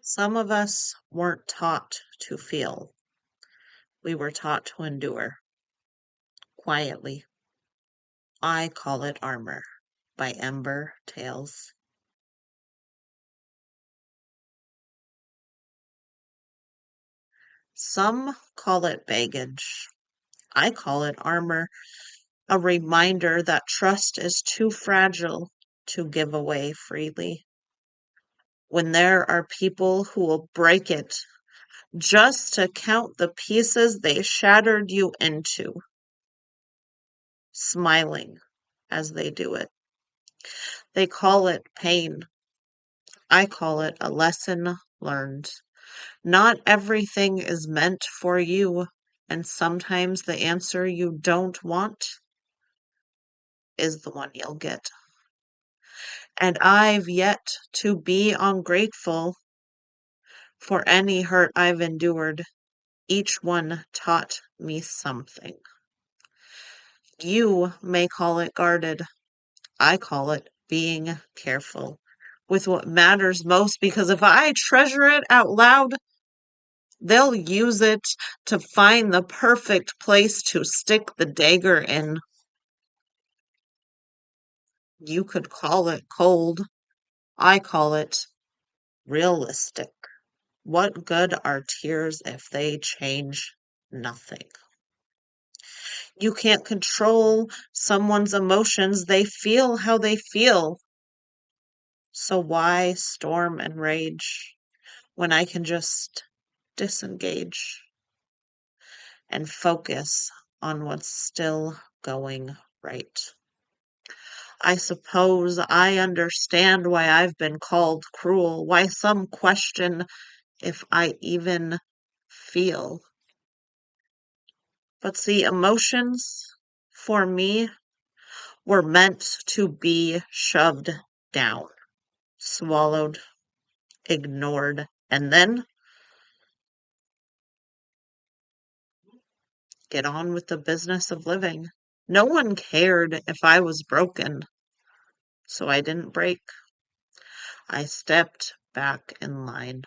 Some of us weren't taught to feel. We were taught to endure quietly. I call it armor by Ember Tales. Some call it baggage. I call it armor, a reminder that trust is too fragile to give away freely. When there are people who will break it just to count the pieces they shattered you into, smiling as they do it. They call it pain. I call it a lesson learned. Not everything is meant for you, and sometimes the answer you don't want is the one you'll get. And I've yet to be ungrateful for any hurt I've endured. Each one taught me something. You may call it guarded. I call it being careful with what matters most, because if I treasure it out loud, they'll use it to find the perfect place to stick the dagger in. You could call it cold. I call it realistic. What good are tears if they change nothing? You can't control someone's emotions. They feel how they feel. So why storm and rage when I can just disengage and focus on what's still going right? I suppose I understand why I've been called cruel, why some question if I even feel. But see, emotions for me were meant to be shoved down, swallowed, ignored, and then get on with the business of living. No one cared if I was broken, so I didn't break. I stepped back in line.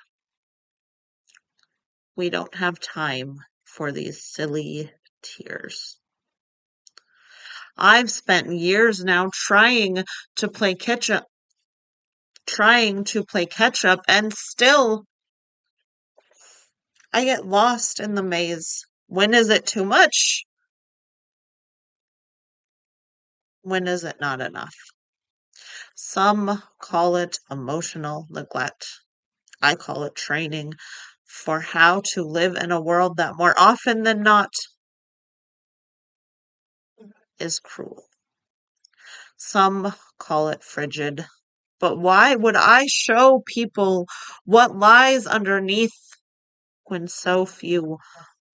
We don't have time for these silly tears. I've spent years now to play catch up, trying to play catch up, and still I get lost in the maze. When is it too much? When is it not enough? Some call it emotional neglect. I call it training for how to live in a world that more often than not is cruel. Some call it frigid. But why would I show people what lies underneath when so few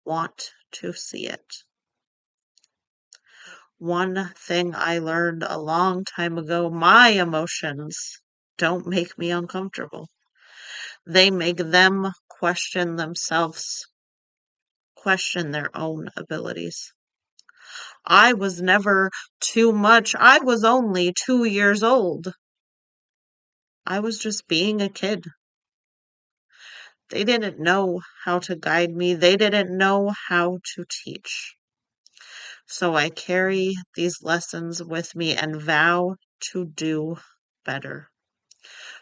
want to see it? One thing I learned a long time ago, my emotions don't make me uncomfortable. They make them question themselves, question their own abilities. I was never too much. I was only 2 years old. I was just being a kid. They didn't know how to guide me. They didn't know how to teach. So I carry these lessons with me and vow to do better.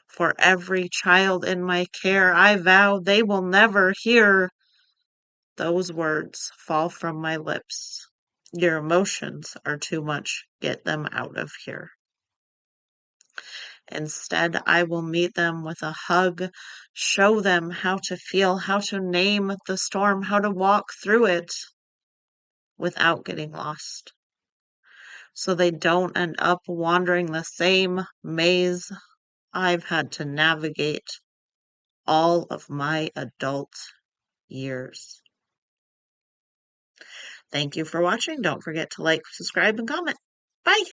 For every child in my care, I vow they will never hear those words fall from my lips. Your emotions are too much. Get them out of here. Instead, I will meet them with a hug, show them how to feel, how to name the storm, how to walk through it without getting lost, so they don't end up wandering the same maze I've had to navigate all of my adult years. Thank you for watching. Don't forget to like, subscribe, and comment. Bye!